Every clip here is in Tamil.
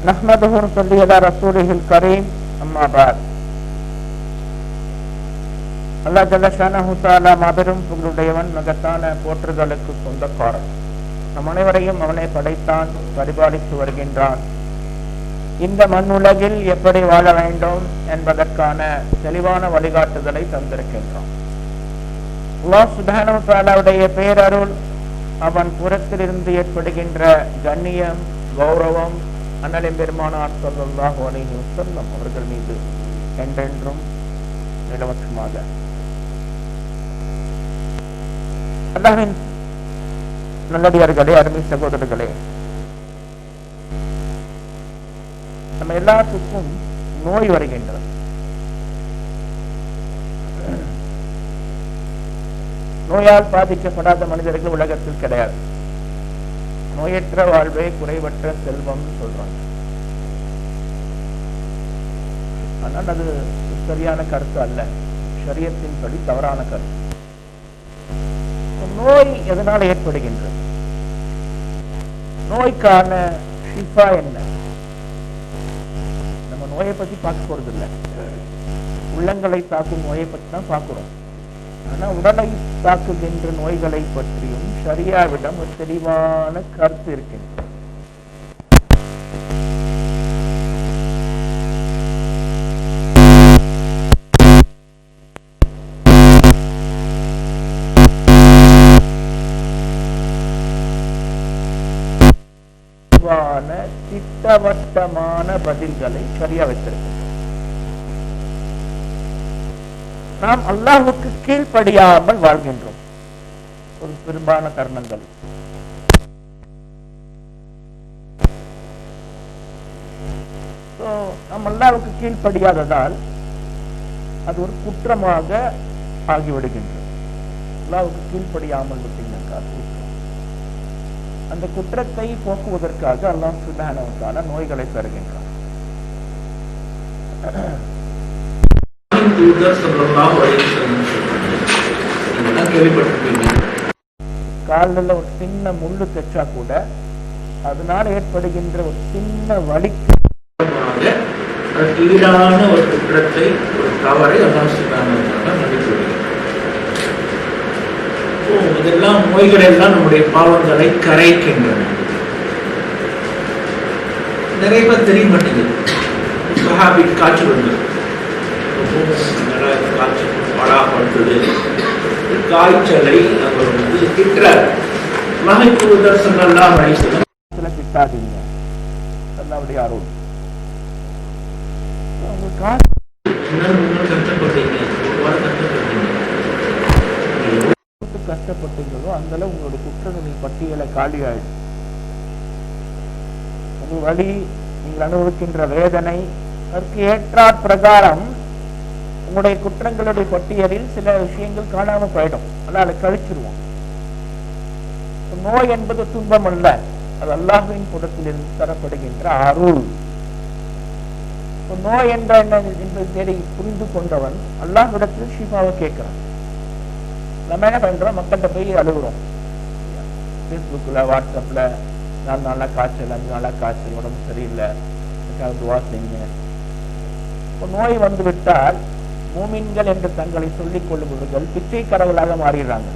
நஹ்மதுஹு வ னுஸல்லி அலா ரசூலிஹில் கரீம். அம்மா பஅத். அல்லாஹ் ஜல்ல ஷானஹு தஆலா மாபெரும் புகழுடையவன், மகத்தான போற்றுதலுக்கு சொந்தக்காரன். நம் அனைவரையும் அவனை படைத்தான், பரிபாலித்து வருகின்றான். இந்த மண்ணுலகில் எப்படி வாழ வேண்டும் என்பதற்கான தெளிவான வழிகாட்டுதலை தந்திருக்கின்றான். அல்லாஹ் சுப்ஹானஹு வ தஆலாவுடைய பேரருள், அவன் புறத்திலிருந்து ஏற்படுகின்ற கண்ணியம், கௌரவம் அண்ணலின் பெருமானார் ஸல்லல்லாஹு அலைஹி வஸல்லம் அவர்கள் மீது என்றென்றும் நிலவற்றமாக. அல்லாஹ்வின் நல்லடியார்களே, அருமை சகோதரர்களே, நம்ம எல்லாத்துக்கும் நோய் வருகின்றது. நோயால் பாதிக்கப்படாத மனிதர்கள் உலகத்தில் கிடையாது. நோயற்ற வாழ்வே குறைவற்ற செல்வம் சொல்றாங்க. ஆனால் அது சரியான கருத்து அல்ல, ஷரியத்தின்படி தவறான கருத்து. நோய் எதனால் ஏற்படுகின்றது? நோய்க்கான ஷிஃபா என்ன? நம்ம நோயை பத்தி பார்க்க போறது இல்லை, உள்ளங்களை தாக்கும் நோயை பற்றி தான் பார்க்கிறோம். ஆனா உடலை தாக்குகின்ற நோய்களை பற்றியும் ஷரியாவிடம் ஒரு தெளிவான கருத்து இருக்கின்றது. திட்டவட்டமான பதில்களை ஷரியா வைத்திருக்கின்றோம். நாம் அல்லாஹ்வுக்கு கீழ்ப்படியாமல் வாழ்கின்றோம் ஒரு பெரும்பாலான தருணங்கள். நாம் அல்லாஹ்வுக்கு கீழ்ப்படியாததால் அது ஒரு குற்றமாக ஆகிவிடுகின்றது. அல்லாஹ்வுக்கு கீழ்ப்படியாமல் விட்டீங்கன்றால் அந்த குற்றத்தை போக்குவதற்காக அல்லாஹ் சுப்ஹானஹு வ தஆலா நோய்களை தருகின்றான். காலில் ஒரு சின்ன முள்ளு தைச்சா கூட அதனால ஏற்படுகின்ற ஒரு சின்ன வலிக்கு ஈடான ஒரு குற்றத்தை, ஒரு தவறை அல்லாஹ் சுப்ஹானஹு வ தஆலா மன்னிக்கிறார். இதெல்லாம் நோய்கள் எல்லாம் நம்முடைய பாவங்களை கரைக்கின்றன. நிறைய பேர் தெரிய மாட்டேங்குது. சஹாபி காய்ச்சல் வந்தது, காய்ச்சல் படாப்படுத்தது, காய்ச்சலை அவர் திட்டுறார். மஹ்மூதர் ஸல்லல்லாஹு அலைஹி வஸல்லம் திட்டாதீங்க, அல்லாஹ்வுடைய அருள். கஷ்டப்பட்டீங்களோ அந்த அளவு உங்களுடைய குற்றங்களின் பட்டியலை காலியாயிடும். உங்கள் வலி, நீங்கள் அனுபவிக்கின்ற வேதனை, அதற்கு ஏற்றாற் பிரகாரம் உங்களுடைய குற்றங்களுடைய பட்டியலில் சில விஷயங்கள் காணாமல் போயிடும். அதனால கழிச்சிருவோம். நோய் என்பது துன்பம் அல்ல, அது அல்லாஹ்வின் புறத்திலிருந்து தரப்படுகின்ற அருள். நோய் என்ற என்ன என்பதை தேடி புரிந்து கொண்டவன் அல்லாஹ்விடத்தில் ஷிஃபாவை கேட்கிறான். நம்ம என்ன பண்றோம்? மக்கள்கிட்ட போய் அழுகுறோம். ஃபேஸ்புக்கில், வாட்ஸ்அப்ல 4 நாளா காய்ச்சல், 5 நாளா காய்ச்சல், உடம்பு சரியில்லை, எனக்காக துவா செய்யுங்க. நோய் வந்து விட்டால் மூமின்கள் என்று தங்களை சொல்லிக் கொள்ளுபவர்கள் பிச்சைக்காரர்களாக மாறிடுறாங்க.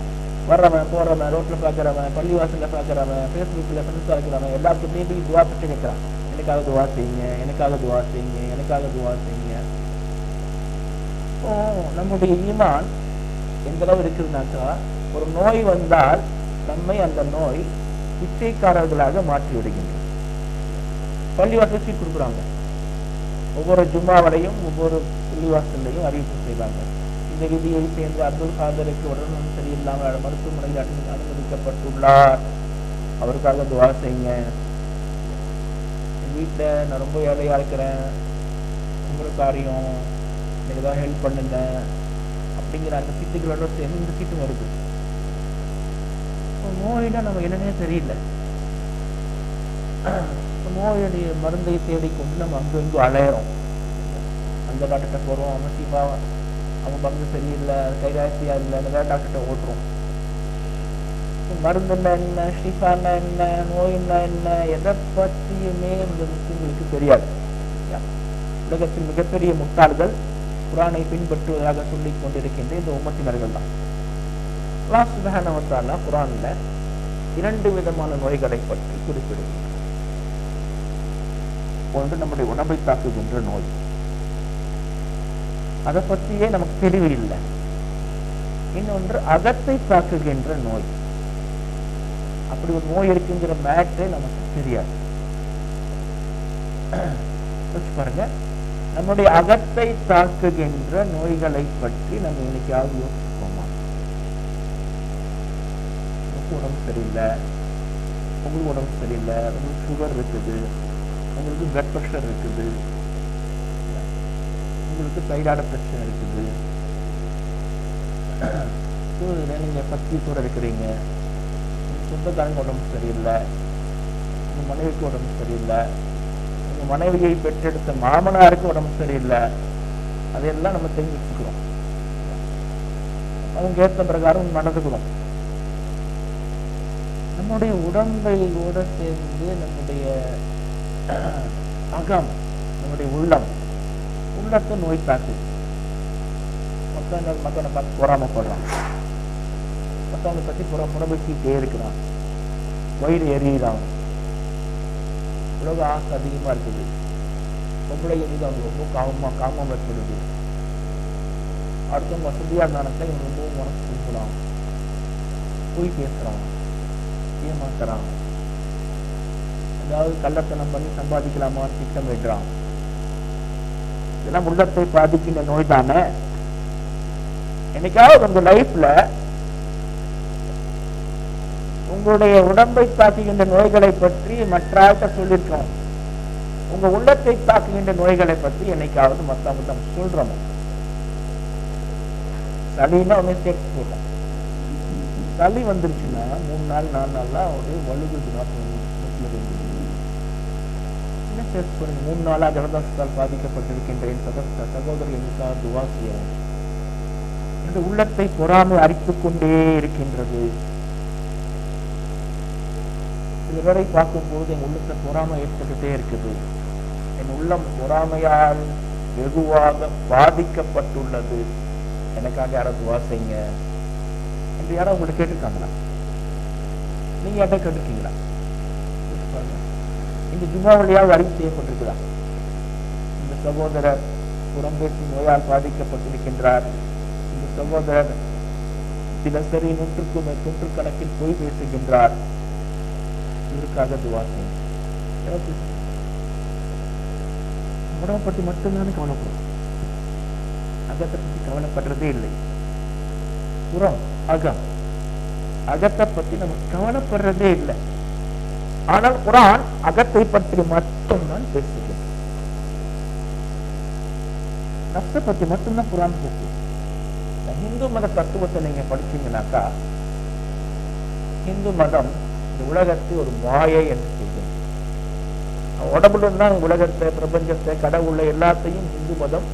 வர்றவன், போறவன், ரோட்ல பாக்குறவன், பள்ளிவாசல்ல பாக்குறவன், ஃபேஸ்புக்ல ஃப்ரெண்ட்ஸா இருக்கிறவன் எல்லாத்துக்கும் போய் துவா பிச்சை கேட்கிறான். எனக்காக துவா செய்யுங்க, எனக்காக துவா செய்யுங்க, எனக்காக துவா செய்யுங்க. நம்முடைய ஈமான் எந்த அளவு இருக்குதுனாக்கா, ஒரு நோய் வந்தால் நம்மை அந்த நோய் பிச்சைக்காரர்களாக மாற்றி விடுகின்றது. பள்ளிவாசல் சீட் கொடுக்குறாங்க. ஒவ்வொரு ஜும்மாவிலையும் ஒவ்வொரு பள்ளிவாசல்லையும் அறிவிப்பு செய்வாங்க. இந்த விதியை சேர்ந்த அப்துல் காதருக்கு உடனே சரியில்லாமல் மருத்துவமனையில் அனுமதிக்கப்பட்டுள்ளார், அவருக்காக துவா செய்யுங்க. என் வீட்டில் நான் ரொம்ப ஏழையா இருக்கிறேன், உங்களுக்கு காரியம் எனக்கு ஏதாவது ஹெல்ப் பண்ணுங்க அப்படிங்கிற அந்த சீட்டுகளோட சேர்ந்து இந்த சீட்டும் வருது. நோயினா நம்ம என்னன்னே தெரியல. நோயுடைய மருந்தை தேடிக்கொண்டு நம்ம அங்கு இங்கு அலையிறோம். அந்த டாக்டர்கிட்ட போறோம், அவன் சீப்பா அவங்க பங்கு சரியில்லை, கைராசியா இல்லை, வேற டாக்டர்கிட்ட ஓட்டுறோம். மருந்துன்னா என்ன, ஷிஃபான்னா என்ன, நோயின்னா என்ன, எதை பற்றியுமே இந்த முஸ்லிம்களுக்கு தெரியாது. உலகத்தில் மிகப்பெரிய முட்டாள்கள் குர்ஆனை பின்பற்றுவதாக சொல்லிக் கொண்டிருக்கின்ற இந்த உம்மத்தினர்கள் தான். அல்லாஹ் சுப்ஹானஹு வ தஆலா குர்ஆன்ல 2 விதமான நோய்களை பற்றி குறிப்பிடுகிறார். ஒன்று நம்முடைய உடம்பை தாக்குகின்ற நோய், அதை பற்றியே நமக்கு தெளிவு இல்லை. இன்னொன்று அகத்தை தாக்குகின்ற நோய். அப்படி ஒரு நோய் இருக்குங்கிற மேட்டே நமக்கு தெரியாது. பாருங்க, நம்முடைய அகத்தை தாக்குகின்ற நோய்களை பற்றி நம்ம இன்னைக்காவது யோசிப்போமா? உடம்பு சரியில்லை, உங்களுக்கு உடம்பு சரியில்லை, உங்களுக்கு சுகர் இருக்குது, உங்களுக்கு பிளட் ப்ரெஷர் இருக்குது, உங்களுக்கு தைராய்டு பிரச்சனை இருக்குது, நீங்க பத்தி கூட இருக்கிறீங்க, சொந்தக்காரங்க உடம்பு சரியில்லை, உங்க மனைவிக்கு உடம்பு சரியில்லை, உங்க மனைவியை பெற்றெடுத்த மாமனாருக்கு உடம்பு சரியில்லை, அதையெல்லாம் நம்ம தெரிஞ்சு வச்சுக்கிறோம். அவங்க ஏற்ற பிரகாரம் நடந்துக்கிறோம். நம்முடைய உடம்பையோட சேர்ந்து நம்முடைய அகம், நம்முடைய உள்ளத்தை நோய் தாக்கு. மக்களை பார்த்து பொறாமப்படுறான், மற்றவங்களை பற்றி புறம்பேசிக்கிட்டே இருக்கிறான், வயிறு எறிகிறான், உலக ஆசை அதிகமா இருக்குது, பொம்பளை மீது அவங்க ரொம்ப காமம் ஏற்படுது, அடுத்தவங்க வசதியா இருந்தானத்தை இவங்க ரொம்ப மனசு திரும்பலாம், போய் பேசுறான், ஏமாத்துறான், ஏதாவது கள்ளத்தனம் பண்ணி சம்பாதிக்கலாமா திட்டமிடுறான். இதெல்லாம் உள்ளத்தை பாதிக்கின்ற நோய் தானே. என்னைக்காவது உங்க லைஃப்ல உங்களுடைய உடம்பை தாக்குகின்ற நோய்களை பற்றி மற்ற ஆள்கிட்ட சொல்லியிருக்கோம், உங்க உள்ளத்தை தாக்குகின்ற நோய்களை பற்றி என்னைக்காவது மற்றவங்க சொல்றோம்? சளின்னா ஒண்ணு சேர்த்து சொல்றோம். சளி வந்துருச்சுன்னா 3 நாள் 4 நாள்லாம் ஒரு வலுகுதுன்னா என்ன சேர்த்து சொல்லுங்க. 3 நாளா ஜலதோஷத்தால் பாதிக்கப்பட்டிருக்கின்றேன் சகோதரர் எங்களுக்காக துவா செய்யறேன். இந்த உள்ளத்தை பொறாமை அரித்துக் கொண்டே இருக்கின்றது. சிலரை பார்க்கும்போது என் உள்ளத்தை பொறாமை ஏற்பட்டுட்டே இருக்குது. என் உள்ளம் பொறாமையால் வெகுவாக பாதிக்கப்பட்டுள்ளது, எனக்காக யாராவது துவா செய்யுங்க என்று யாராவது உங்கள்ட்ட கேட்டிருக்காங்களா? நீங்க யார்ட்ட கேட்டிருக்கீங்களா? இந்த ஜும்மாவிலேயாவது அறிவு செய்யப்பட்டிருக்குதா? இந்த சகோதரர் புறம்பேசி நோயால் பாதிக்கப்பட்டிருக்கின்றார், இந்த சகோதரர் தினசரி நூற்றுக்கணக்கில் போய் பேசுகின்றார், இவருக்காக துவா செய்யுங்க. உடம்பை பற்றி மட்டும்தானே கவலைப்படும், அகத்தை பற்றி கவலைப்படுறதே இல்லை. புறம் அகம், அகத்தை பற்றி நம்ம கவலைப்படுறதே இல்லை. ஆனால் குர்ஆன் அகத்தை பற்றி மட்டும்தான் பேசுகிறது, நஃப்ஸை பற்றி மட்டும்தான் குர்ஆன் பேசுது. இந்து மத தத்துவத்தை நீங்க படிச்சீங்கன்னாக்கா, இந்து மதம் இந்த உலகத்தை ஒரு மாயை என்று சொல்கிறது. உடம்புடன் தான் உலகத்தை, பிரபஞ்சத்தை, கடவுளை எல்லாத்தையும் இந்து மதம்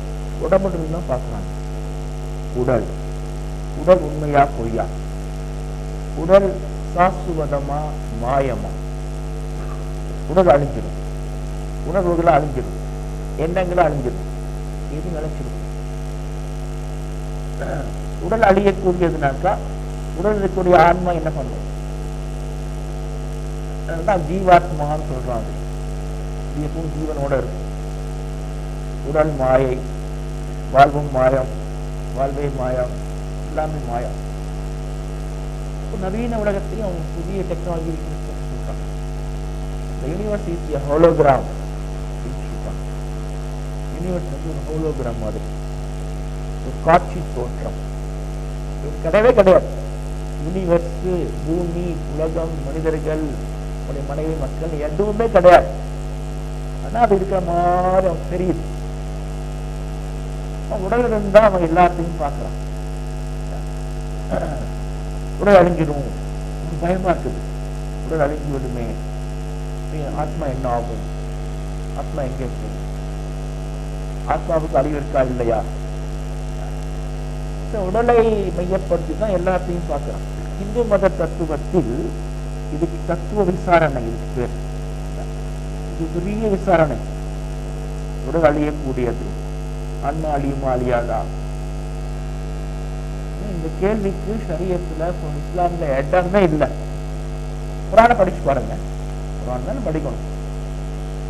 உடம்புடன் தான் பார்க்கிறாங்க. உடல் உண்மையா பொய்யா, உடல் சாஸ்வதமா மாயமா, உடல் அழிஞ்சிடும், உணர்வுகளை அழிஞ்சிடும், எண்ணங்களை அழிஞ்சிடும், எது நினைச்சிடும். உடல் அழியக்கூடியதுனாக்கா உடல் இருக்கக்கூடிய ஆன்மா என்ன பண்ணும்? ஜீவாத்மான்னு சொல்றாங்க. இது எப்பவும் ஜீவனோட இருக்கும். உடல் மாயை, வாழ்வும் மாயம், வாழ்வே மாயம், எல்லாமே மாயம். நவீன உலகத்தையும் அவங்க புதிய டெக்னாலஜி சொல்றாங்க. Universe is a hologram. Universe வந்து ஒரு ஹோலோகிராம் மாதிரி, ஒரு காட்சி தோற்றம். கிடையவே கிடையாது. யூனிவர்ஸ், பூமி, உலகம், மனிதர்கள், மனைவி, மக்கள் எதுவுமே கிடையாது. ஆனா அது இருக்கிற மாதிரி அவன் தெரியுது. உடல் இருந்தா அவன் எல்லாத்தையும் பார்க்கறான். உடல் அழிஞ்சிடும், பயமா இருக்குது. உடல் அழிஞ்சு விடுமே, ஆத்மா என்ன ஆகும்? ஆத்மா எங்கே போகும்? ஆத்மாவுக்கு அழிவு இருக்கா இல்லையா? உடலை மையப்படுத்தி தான் எல்லாத்தையும் பார்க்கிறான். இந்து மத தத்துவத்தில் இது தத்துவ விசாரணை, இதுக்கு பேர். இது பெரிய விசாரணை. உடல் அழியக்கூடியது, ஆன்மா அழியுமா அழியாதா? இந்த கேள்விக்கு ஷரியத்துல இஸ்லாம்ல இடமே இல்லை. குரானை படிச்சு பாருங்க. குரான் தானே படிக்கணும்.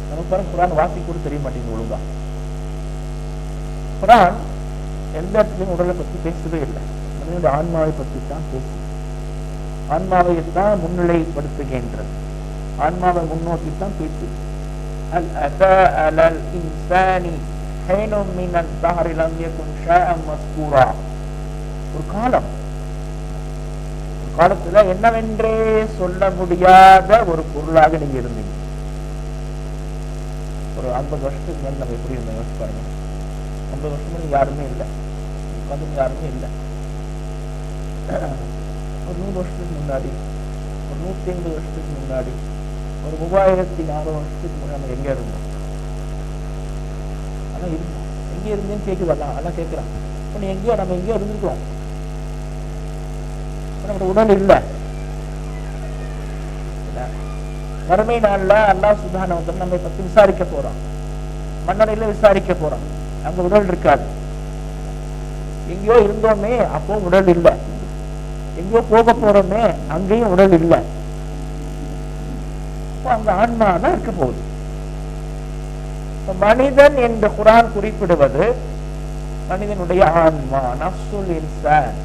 நமக்கு பாருங்க, குரான் வாசி கூட தெரிய மாட்டேங்குது ஒழுங்கா. குரான் எந்த இடத்துலையும் உடலை பத்தி பேசவே இல்லை. மனிதனுடைய ஆன்மாவை பற்றி தான் பேசு. ஆன்மாவை தான் முன்னிலைப்படுத்துகின்றது. ஆன்மாவை முன்னோக்கி தான் பேசுது. هل أتى على الإنسان حين من الدهر لم يكن شيئا مذكورا. ஒரு காலத்துல என்னவென்றே சொல்ல முடியாத ஒரு பொருளாக நீங்க இருந்தீங்க. ஒரு 50 வருஷத்துக்கு மேல நம்ம எப்படி இருந்தோம் யோசிச்சு பாருங்க. 50 வருஷம் யாருமே இல்லை, யாருமே இல்லை. ஒரு 100 வருஷத்துக்கு முன்னாடி, ஒரு 150 வருஷத்துக்கு முன்னாடி, ஒரு 3400 வருஷத்துக்கு முன்னாடி நம்ம எங்க இருந்தோம்? ஆனா இருந்தோம். எங்க இருந்தேன்னு கேட்குவாங்க. ஆனா கேட்கிறான், இப்ப எங்கேயோ நம்ம எங்கேயோ இருந்துருக்கோம். நம்மளோட உடல் இல்லை. மறுமை நாள்ல அல்லாஹ் சுப்ஹானஹு வ தஆலா நம்மை பத்தி விசாரிக்க போறான். மன்னரையில விசாரிக்க போறான். அங்க உடல் இருக்காது. எங்கேயோ இருந்தோமே, அப்போ உடல் இல்லை. எங்கேயோ போக போறோமே, அங்கேயும் உடல் இல்லை. அங்க ஆன்மா தான் இருக்க போகுது. மனிதன் என்று குர்ஆன் குறிப்பிடுவது மனிதனுடைய ஆன்மா, நஃப்சுல் இன்சான்,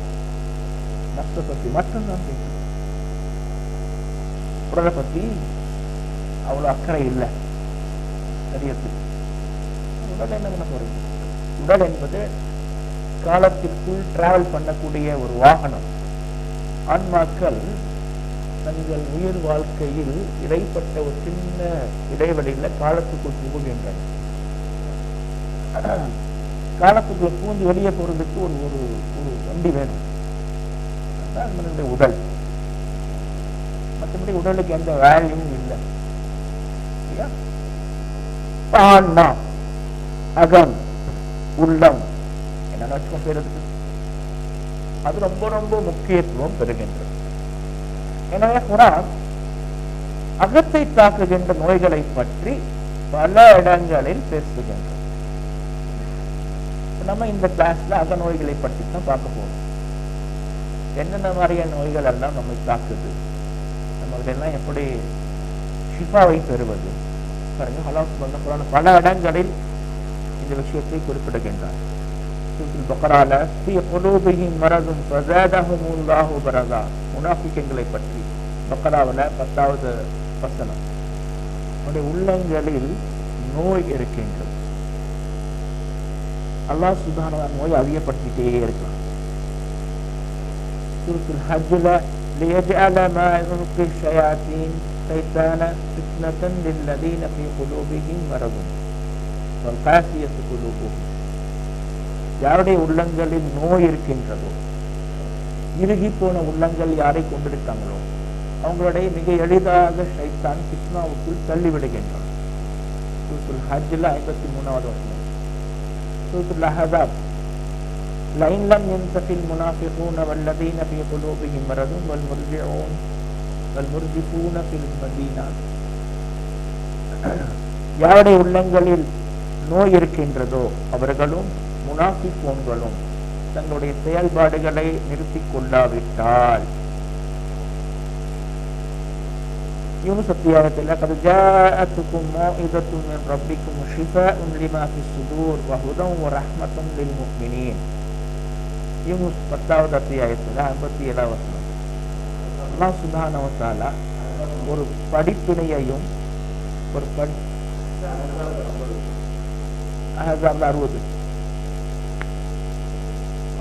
நஃப்ஸை பத்தி மட்டும்தான் பேசுது. உடலை பத்தி அவ்வளவு அக்கறை இல்லை சரியத்துக்கு. உடல் என்ன பண்ண போறீங்க? உடல் என்பது காலத்திற்குள் டிராவல் பண்ணக்கூடிய ஒரு வாகனம். ஆன்மாக்கள் தங்கள் உயிர் வாழ்க்கையில் இடைப்பட்ட ஒரு சின்ன இடைவெளியில காலத்துக்குள் புகுகின்றன. காலத்துக்குள்ள பூந்து வெளியே போறதுக்கு ஒரு ஒரு வண்டி வேணும். அதுதான் உடல். மற்றபடி உடலுக்கு எந்த வேல்யூவும் இல்லை. ஆன்மா, அகம், உள்ளம் என்ன வச்சுக்கோ பேருக்கு அது ரொம்ப ரொம்ப முக்கியத்துவம் பெறுகின்றது. எனவே குர்ஆன் அகத்தை தாக்குகின்ற நோய்களை பற்றி பல இடங்களில் பேசுகின்றது. நம்ம இந்த கிளாஸ்ல அக நோய்களை பற்றி தான் பார்க்க போறோம். என்னென்ன மாதிரியான நோய்கள் எல்லாம் நம்மை தாக்குது, நம்ம இதெல்லாம் எப்படி ஷிஃபாவை பெறுவது பாருங்க. அல்லாஹ் சுப்ஹானஹு வ தஆலா பல இடங்களில் இந்த விஷயத்தை குறிப்பிடுகின்றார். சூரத்துல் பக்ரால ஃபீ குலூபிஹிம் மரதுன் ஃபஸாதஹுமுல்லாஹு மரதா, முனாஃபிக்குகளை பற்றி பக்ராவுல 10வது வசனம். அவருடைய உள்ளங்களில் நோய் இருக்கின்றது. அல்லாஹ் சுப்ஹானஹு வ தஆலா நோய் அதிகப்படுத்திட்டே இருக்கிறார். சூரத்துல் ஹஜ்ல ليجعل ما يلقي الشياطين فتنة للذين في قلوبهم مرض والقاسية قلوبهم. யாருடைய உள்ளங்களில் நோய் இருக்கின்றதோ, இறுகி போன உள்ளங்கள் யாரை கொண்டிருக்காங்களோ அவங்களுடைய மிக எளிதாக ஷைத்தான் ஃபித்னாவுக்குள் தள்ளிவிடுகின்றான். சூரத்துல் ஹஜ்ல 53வது வசனம். சூரத்துல் அஹ்ஸாப் لئن لم ينتهي المنافقون والذين في قلوبهم مرض والمرجفون في المدينة. யாருடைய உள்ளங்களில் நோய் இருக்கின்றதோ அவர்களும் முனாஃபிகூன்களும் தங்களுடைய செயல்பாடுகளை நிறுத்திக் கொள்ளாவிட்டால், யூனுஸ் அத்தியாயத்தில் قد جاءتكم موعظة من ربكم وشفاء لما في الصدور وهدى ورحمة للمؤمنين. யூனுஸ் 10வது அத்தியாயத்தில் 57வது வசனம். அல்லாஹ் சுப்ஹானஹு வ தஆலா ஒரு படிப்பினையையும் ஒரு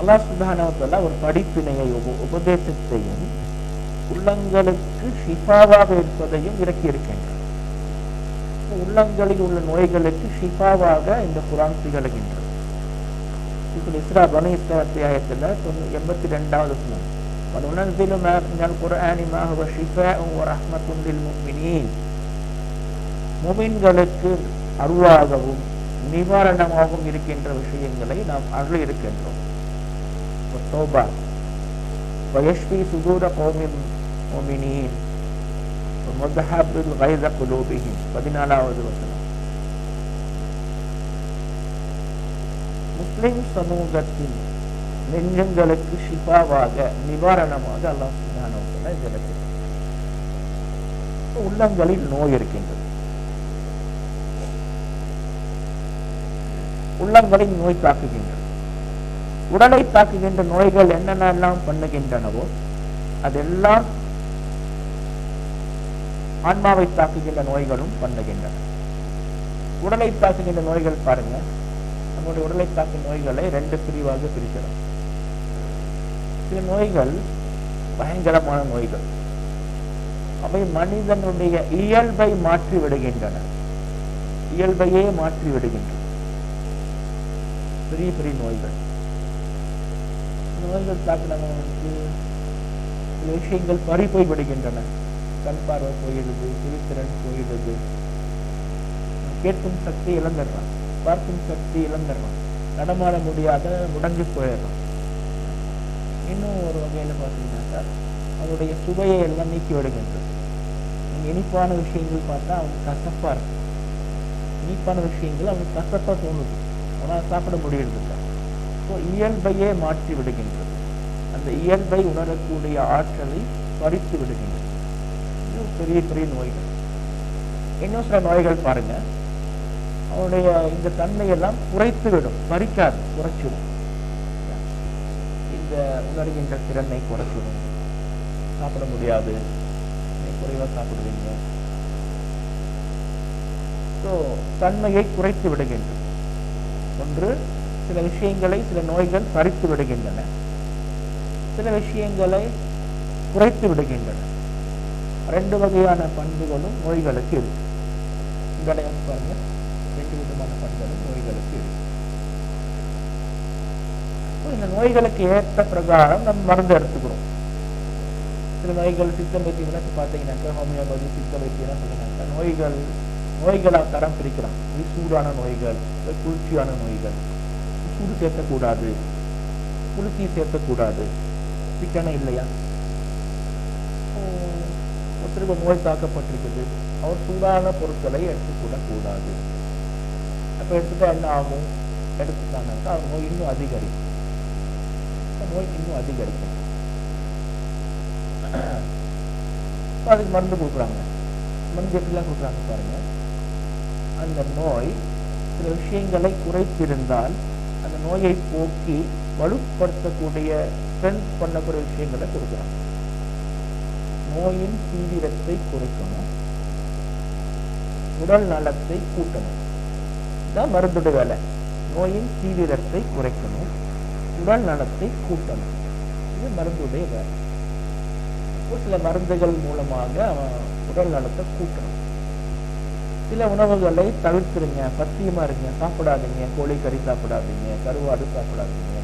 அல்லாஹ் சுப்ஹானஹு வ தஆலா ஒரு படிப்பினையையும் உபதேசத்தையும் உள்ளங்களுக்கு ஷிஃபாவாக இருப்பதையும் இறக்கி இருக்கின்றார். உள்ளங்களில் உள்ள நோய்களுக்கு ஷிஃபாவாக இந்த குர்ஆன் திகழ்கின்றது. இஸ்ரா பனி இஸ்ரா அத்தியாயத்தில் 82வது வசனம். وَنُنَزِّلُ مِنَ الْقُرْآنِ مَا هُوَ شِفَاءٌ وَرَحْمَةٌ لِلْمُؤْمِنِينَ. முஃமின்களுக்கு அருளாகவும் நிவாரணமாகவும் இருக்கின்ற விஷயங்களை நாம் அருள் இருக்கின்றோம். தௌபா ويشفي صدور قوم مؤمنين ومذهب الغيظ قلوبهم 14வது வசனம். முஸ்லிம் சமூகத்தின் நெஞ்சங்களுக்கு ஷிஃபாவாக நிவாரணமாக அல்லாஹ் சுப்ஹானஹு வ தஆலா ஜெனத்தில் உள்ளங்களில் நோய் இருக்கின்றது. உள்ளங்களில் நோய் தாக்குகின்றது. உடலை தாக்குகின்ற நோய்கள் என்னென்னலாம் பண்ணுகின்றனவோ அதெல்லாம் ஆன்மாவை தாக்குகின்ற நோய்களும் பண்ணுகின்றன. உடலை தாக்குகின்ற நோய்கள் பாருங்க, நம்முடைய உடலை தாக்கும் நோய்களை 2 பிரிவாக பிரிக்கிறோம். சில நோய்கள் பயங்கரமான நோய்கள், அவை மனிதனுடைய இயல்பை மாற்றி விடுகின்றன, இயல்பையே மாற்றி விடுகின்றன. பெரிய பெரிய நோய்கள் தாக்கினவங்களுக்கு சில விஷயங்கள் பறி போய் விடுகின்றன. கண் பார்வை போயிடுது, திருத்திறன் போயிடுது, கேட்கும் சக்தி இழந்துடுறான், பார்க்கும் சக்தி இழந்துடுறான், நடமாட முடியாத முடங்கி போயிடுறான். இன்னும் ஒரு வகையில பார்த்தீங்கன்னாக்கா அவருடைய சுவையை எல்லாம் நீக்கி விடுகின்றது. நீங்க இனிப்பான விஷயங்கள் பார்த்தா அவங்க கசப்பா இருக்கு, இனிப்பான விஷயங்கள் அவனுக்கு கசப்பா தோணுது, அவனால் சாப்பிட முடியறதில்லை. இயல்பையே மாற்றி விடுகின்றது, அந்த இயல்பை உணரக்கூடிய ஆற்றலை பறித்து விடுகின்றது. இது பெரிய பெரிய நோய்கள். இன்னும் சில நோய்கள் பாருங்க, அவனுடைய இந்த தன்மையெல்லாம் குறைத்து விடும், பறிக்காது, குறைச்சிடும். இந்த உணர்கின்ற திறனை குறைச்சிடும், சாப்பிட முடியாது, குறைவா சாப்பிடுவீங்க, தன்மையை குறைத்து விடுகின்றது. ஒன்று, சில விஷயங்களை சில நோய்கள் பறித்து விடுகின்றன, சில விஷயங்களை குறைத்து விடுகின்றன. 2 வகையான பண்புகளும் நோய்களுக்கு இருக்கு. இந்த பாருங்க, 2 விதமான பண்புகளும் நோய்களுக்கு இருக்கு. இந்த நோய்களுக்கு ஏற்ற பிரகாரம் நம்ம மருந்து எடுத்துக்கிறோம். சில நோய்கள் சித்த வைத்தியம் பார்த்தீங்கன்னாக்கா, ஹோமியோபதி சித்த வைத்தியம் சொன்னாக்கா நோய்களை தரம் பிரிக்கலாம். இது சூடான நோய்கள், குளிர்ச்சியான நோய்கள், சூடு சேர்க்கக்கூடாது, குளிர்ச்சி சேர்க்கக்கூடாது, சிக்கனம் இல்லையா. ஒருத்தருக்கு நோய் தாக்கப்பட்டிருக்குது, அவர் சூடான பொருட்களை எடுத்துக்கூடக்கூடாது. அப்ப எடுத்துட்டா என்ன ஆகும், எடுத்துட்டாங்கக்கா அவர் நோய் இன்னும் அதிகரிக்கும், நோய் இன்னும் அதிகரிக்கும். அதுக்கு மருந்து கொடுக்குறாங்க. மருந்து எப்படிலாம் கொடுக்குறாங்க பாருங்க. அந்த நோய் சில விஷயங்களை குறைத்திருந்தால் அந்த நோயை போக்கி வலுப்படுத்தக்கூடிய ஸ்ட்ரென்த் பண்ணக்கூடிய விஷயங்களை கொடுக்குறாங்க. நோயின் தீவிரத்தை குறைக்கணும், உடல் நலத்தை கூட்டணும். இதுதான் மருந்துடைய வேலை. நோயின் தீவிரத்தை குறைக்கணும், உடல் நலத்தை கூட்டணும். இது மருந்துடைய வேலை. சில மருந்துகள் மூலமாக உடல் நலத்தை கூட்டணும். சில உணவுகளை தவிர்த்துருங்க, பத்தியமா இருங்க, சாப்பிடாதீங்க, கோழிக்கறி சாப்பிடாதீங்க, கருவாடு சாப்பிடாதீங்க,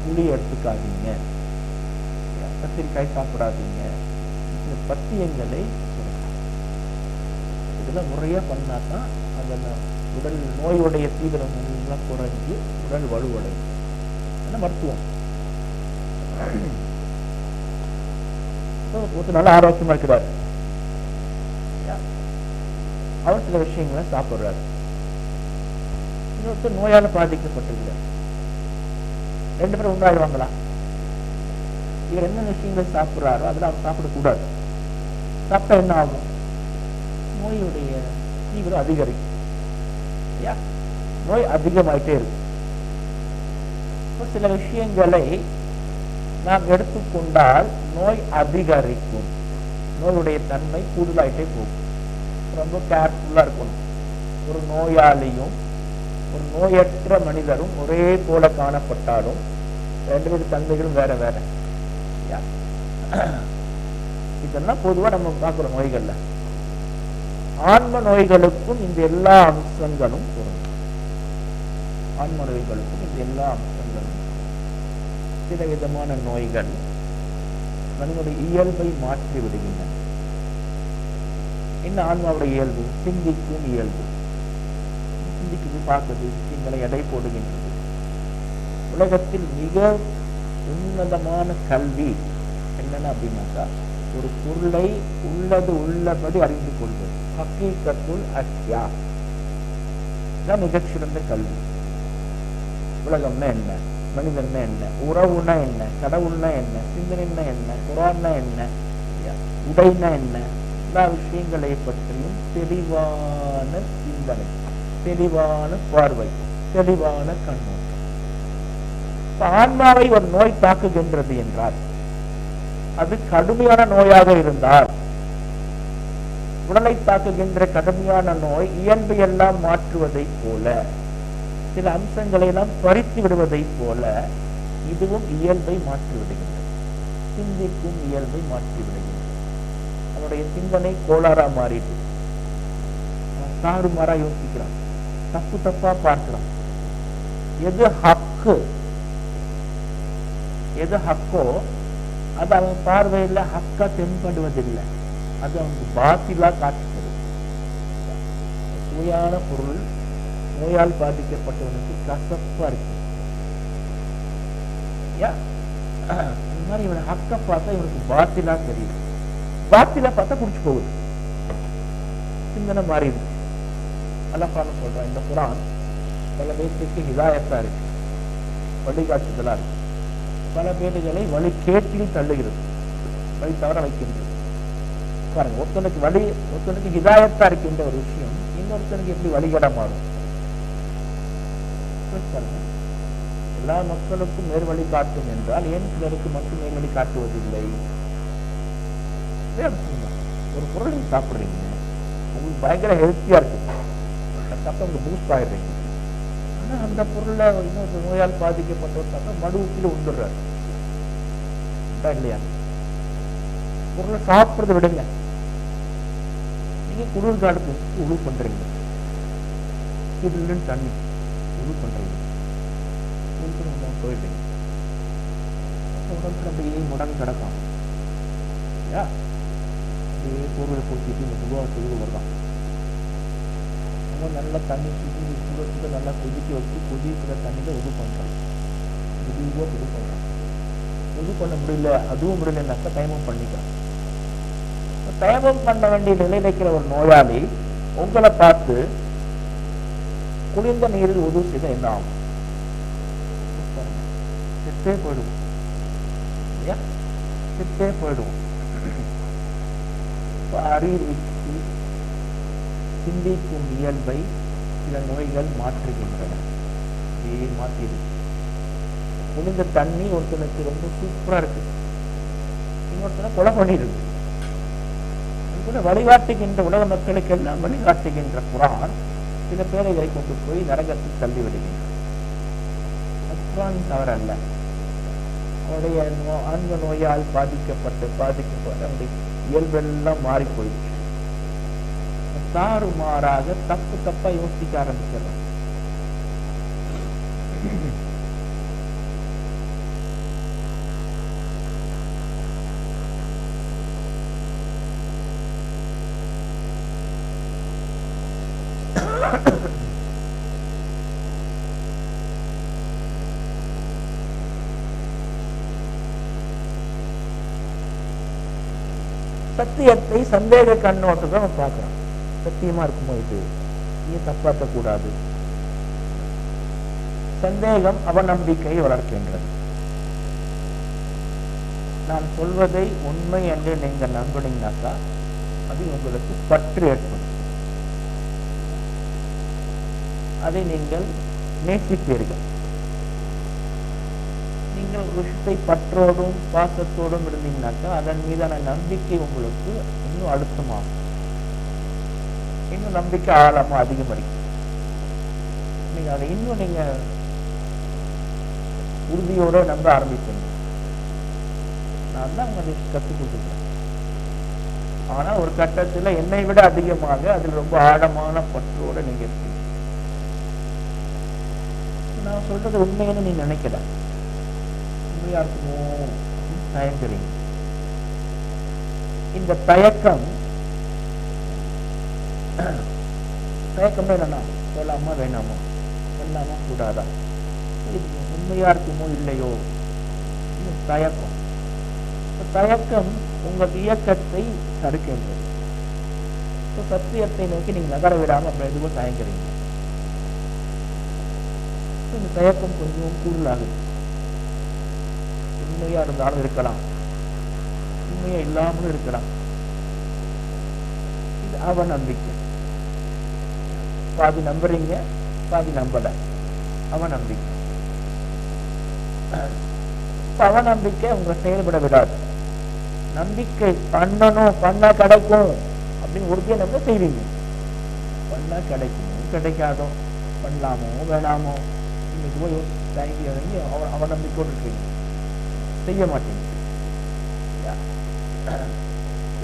புளி எடுத்துக்காதீங்க, கத்திரிக்காய் சாப்பிடாதீங்க. சில பத்தியங்களை இதெல்லாம் முறையா பண்ணாதான் அதெல்லாம் உடல் நோயுடைய தீவிரம் எல்லாம் குறைஞ்சி உடல் வலுவடையும். மருத்துவம் ஒருத்தர் நல்ல ஆரோக்கியமா இருக்கிறார், அவர் சில விஷயங்களை சாப்பிடுறாரு. இன்னொருத்தர் நோயால பாதிக்கப்பட்டிருக்கிறார். 2 பேரும் உண்டாயிடுவாங்களா? இவர் என்ன விஷயங்கள் சாப்பிடுறாரோ அதெல்லாம் அவர் சாப்பிடக்கூடாது. சாப்பிட்டா என்ன ஆகும், நோயுடைய தீவிரம் அதிகரிக்கும். நோய் அதிகமாயிட்டே இருக்கு. சில விஷயங்களை நாம் எடுத்துக்கொண்டால் நோய் அதிகரிக்கும், நோயுடைய தன்மை கூடுதலாயிட்டே போகும். ரொம்ப கேர்ஃபுல்லா இருக்கணும். ஒரு நோயாளியும் ஒரு நோயற்ற மனிதரும் ஒரே போல காணப்பட்டாலும் 2 பேர் தன்மைகளும் வேற வேற. இதெல்லாம் பொதுவா நம்ம பார்க்கிறோம் நோய்கள்ல. ஆன்ம நோய்களுக்கும் இந்த எல்லா அம்சங்களும் பொருந்தும். ஆன்ம நோய்களுக்கும் இந்த எல்லா அம்சங்களும். சில விதமான நோய்கள் மனிதனுடைய இயல்பை மாற்றி விடுகின்றன. என்ன ஆன்மாவுடைய இயல்பு? சிந்திக்கும் இயல்பு. சிந்திக்குது, பார்க்குது, விஷயங்களை எடை போடுகின்றது. உலகத்தில் மிக உன்னதமான கல்வி என்னென்ன அப்படின்னாக்கா, ஒரு பொருளை உள்ளது உள்ளபடி அறிந்து கொள்வது. ஹக்கீகத்துல் அஷ்யா தான் மிகச்சிறந்த கல்வி. உலகம்னா என்ன, மனிதன்னா என்ன, உறவுனா என்ன, கடவுள்னா என்ன, சிந்தனைன்னா என்ன, குரான்னா என்ன, உடைனா என்ன, எல்லா விஷயங்களை பற்றியும் தெளிவான சிந்தனை, தெளிவான பார்வை, தெளிவான கண்ணோட்டம். ஆன்மாவை ஒரு நோய் தாக்குகின்றது என்றால், அது கடுமையான நோயாக இருந்தால், உடலை தாக்குகின்ற கடுமையான நோய் இயல்பை எல்லாம் மாற்றுவதை போல, சில அம்சங்களை எல்லாம் பறித்து விடுவதை போல, இதுவும் இயல்பை மாற்றி விடுகின்றது. சிந்திக்கும் இயல்பை மாற்றி விடுகின்றது. அவனுடைய சிந்தனை கோளாறா மாறிட்டு தாறுமாறா யோசிக்கிறான், தப்பு தப்பா பார்க்கிறான். எது ஹக்கு, எது ஹக்கோ அது அவன் பார்வையில் ஹக்கா தென்படுவதில்லை. அது அவனுக்கு பாத்திலா காட்டுகிறது. சுவையான பொருள் நோயால் பாதிக்கப்பட்டவனுக்கு கசப்பா இருக்கு. அந்த மாதிரி இவனை ஹக்க பார்த்தா இவனுக்கு பாத்திலா தெரியுது. பாத்திலா பார்த்தா குடிச்சு போகுது. சிந்தனை மாறிடுச்சு. அல்லாஹ் சொல்றான், இந்த குரான் பல பேருக்கு ஹிதாயத்தா இருக்கு, வழிகாட்டுதலா இருக்கு. பல பேர்களை வழி கேட்டில் தள்ளுகிறது, வழி தவற வைக்கின்றது. பாருங்க, ஒருத்தனுக்கு ஹிதாயத்தா இருக்கின்ற ஒரு விஷயம் இன்னொருத்தனுக்கு எப்படி வழிகட மாறும். எல்லா மக்களுக்கும் நேர்வழி காட்டும் என்றால் ஏன் சிலருக்கு மட்டும் நேர்வழி காட்டுவதில்லை? ஒரு பொருள் நீங்க சாப்பிடுறீங்க, உங்களுக்கு பயங்கர ஹெல்த்தியா இருக்கு, உங்களுக்கு பூஸ்ட் ஆயிடுறீங்க. ஆனா அந்த பொருளை இன்னொரு நோயால் பாதிக்கப்பட்டவர் சாப்பிட்டா மடுவுக்குள்ள உண்டுறாரு இல்லையா? பொருளை சாப்பிடுறத விடுங்க, நீங்க குளிர்காலத்துக்கு உழு பண்றீங்க, இதுல தண்ணி உழு பண்றீங்க, போயிட்டீங்க, உடம்புல அப்படியே முடங்கு கிடக்கும். அப்படியே பொருளை கொடுத்துட்டு மெதுவாக செய்து வரலாம். நல்லா தண்ணி சுற்றி சுட நல்லா கொதிக்க வச்சு கொதிக்கிற தண்ணியில உது பண்றான், மெதுவாக உது பண்றான். உது பண்ண முடியல, அதுவும் முடியலன்னாக்கா தயமம் பண்ணிக்கிறான். தயமம் பண்ண வேண்டிய நிலையில் இருக்கிற ஒரு நோயாளி உங்களை பார்த்து குளிர்ந்த நீரில் உதவு செய்த என்ன ஆகும்? செத்தே போயிடுவோம், செத்தே போயிடுவோம். அறிவு சிந்திக்கும் இயல்பை சில நோய்கள் மாற்றுகின்றன. மாற்றிடு. குளிர்ந்த தண்ணி ஒருத்தனுக்கு ரொம்ப சூப்பரா இருக்கு, இன்னொருத்தனை கொலை பண்ணிடுது. வழிகாட்டுகின்ற உலக மக்களுக்கு எல்லாம் வழிகாட்டுகின்ற குரான் சில பேரைகளை கொண்டு போய் நரகத்தில் தள்ளி விடுகின்ற குரான் தவறல்ல. அவருடைய ஆன்ம நோயால் பாதிக்கப்பட்டு அவருடைய இயல்பெல்லாம் மாறி போயிடுச்சு. தாறுமாறாக தப்பு தப்பா யோசிக்க ஆரம்பிச்சிடலாம். சத்தியத்தை சந்தேக கண்ணோட்டத்தை நம்ம பார்க்கிறோம். சத்தியமா இருக்குமோ இது தப்பாக்க கூடாது. சந்தேகம் அவநம்பிக்கையை வளர்க்கின்றது. நான் சொல்வதை உண்மை என்று நீங்க நம்பினீங்கன்னாக்கா அது உங்களுக்கு பற்று ஏற்படும், அதை நீங்கள் நேசிப்பீர்கள். நீங்கள் ஒரு விஷயத்தை பற்றோடும் பாசத்தோடும் இருந்தீங்கன்னாக்கா அதன் மீதான நம்பிக்கை உங்களுக்கு இன்னும் அழுத்தமாகும், இன்னும் நம்பிக்கை ஆழமா அதிகமடிக்கும். நீங்க அதை இன்னும் நீங்க உறுதியோட நம்ப ஆரம்பிப்பீங்க. நான் தான் உங்களுக்கு கற்றுக் கொடுத்துருக்கேன். ஆனா ஒரு கட்டத்துல என்னை விட அதிகமாக அதில் ரொம்ப ஆழமான பற்றோட நீங்க இருக்கீங்க. நான் சொல்றது உண்மைன்னு நீ நினைக்கல, உண்மையா இருக்குமோ தயங்குறீங்க. இந்த தயக்கம் என்னன்னா சொல்லலாமா வேணாமா, சொல்லாமா கூடாதா, உண்மையா இருக்குமோ இல்லையோ தயக்கம். தயக்கம் உங்கள் இயக்கத்தை தடுக்கின்றது. சத்தியத்தை நோக்கி நீங்க நகர விடாம அப்ப எதுவும் தயங்குறீங்க. இந்த தயக்கம் கொஞ்சம் கூடுதலாகுது. உண்மையா இருந்தாலும் இருக்கலாம், உண்மையா இல்லாமலும் இருக்கலாம். இது அவநம்பிக்கை. பாதி நம்புறீங்க, பாதி நம்பல. அவநம்பிக்கை. அவநம்பிக்கை உங்களை செயல்பட விடாது. நம்பிக்கை பண்ணணும், பண்ண கிடைக்கும் அப்படின்னு உறுதியை நம்ப செய்வீங்க. பண்ணா கிடைக்கும், கிடைக்காதோ, பண்ணலாமோ வேணாமோ, நீங்க போய் தயங்கி இறங்கி அவநம்பிக்கையோடு இருக்கீங்க, செய்ய மாட்டீங்க.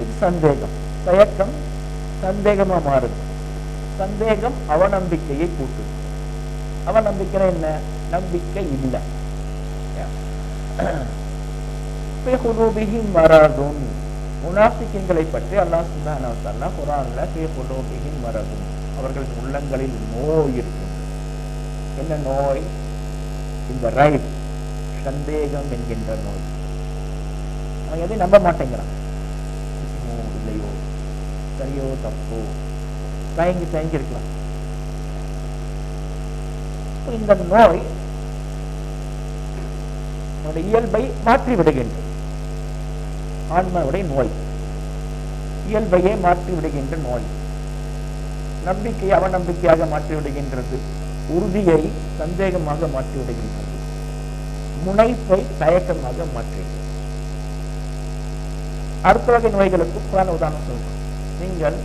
இது சந்தேகம். தயக்கம் சந்தேகமா மாறுது. சந்தேகம் அவநம்பிக்கையை கூட்டுது. அவநம்பிக்கை என்ன? நம்பிக்கை இல்லை. மரதும் முனாஃபிக்குகளை பற்றி அல்லாஹ் சுப்ஹானஹு வ தஆலா குர்ஆன்ல ஃபீ மரதும், அவர்களின் உள்ளங்களில் நோய் இருக்கின்றது. என்ன நோய்? இந்த ரைப், சந்தேகம் என்கின்ற நோய். அவன் எதையும் நம்ப மாட்டேங்கிறான். இல்லையோ, சரியோ தப்போ, தயங்கி தயங்கி இருக்கலாம். இந்த நோய் இயல்பை மாற்றி விடுகின்றது. ஆன்மாவுடைய நோய், இயல்பையே மாற்றி விடுகின்ற நோய். நம்பிக்கையை அவநம்பிக்கையாக மாற்றி விடுகின்றது. உறுதியை சந்தேகமாக மாற்றி விடுகின்றது. முனைப்பை தயக்கமாக மாற்றி. அடுத்த வகை நோய்களுக்கு புராண உதாரணம் சொல்றோம். நீங்கள்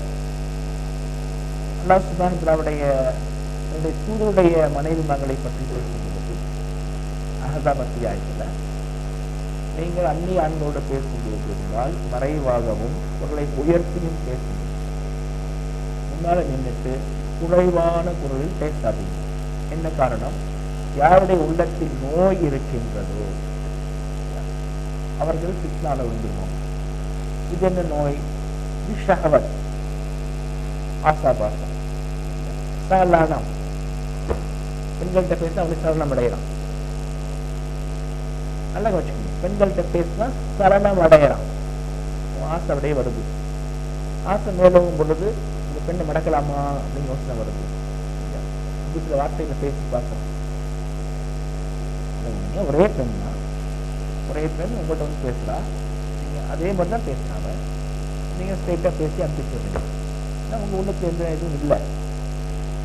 அல்லாஹ் சுப்ஹானஹு வ தஆலாவுடைய தூதருடைய மனைவி மகளை பற்றி பேசும்போது அஹஸாப் அத்தியாயத்தில் நீங்கள் அந்நிய ஆண்களோடு பேசும்போது இருந்தால் மறைவாகவும் அவர்களை உயர்த்தியும் பேசுங்கள். முன்னால நின்றுட்டு குறைவான குரலில் பேசாதீங்க. என்ன காரணம்? யாருடைய உள்ளத்தில் நோய் இருக்கின்றதோ அவர்கள் பித்னால விழுந்துருவாங்க. இது என்ன நோய்? ஷஹவத், ஆசாபாசம், சலனம். பெண்கள்கிட்ட பேச அவனை சலனம் அடைகிறான். நல்லா வச்சுக்கணும். பெண்கள்கிட்ட பேசினா சலனம் அடைகிறான். ஆசை அப்படியே வருது. ஆசை மேலவும் பொழுது இந்த பெண்ணை மடக்கலாமா அப்படின்னு யோசனை வருது. வீட்டுல வார்த்தையில பேசி பார்க்கணும். ஒரே பெண் தான், ஒரே பெண் உங்கள்கிட்ட வந்து பேசுறா, நீங்க அதே மாதிரி தான் பேசுறாங்க. நீங்க ஸ்ட்ரைட்டா பேசி அனுப்பிச்சுடுறீங்க. உங்க உள்ளுக்கு எந்த எதுவும் இல்லை.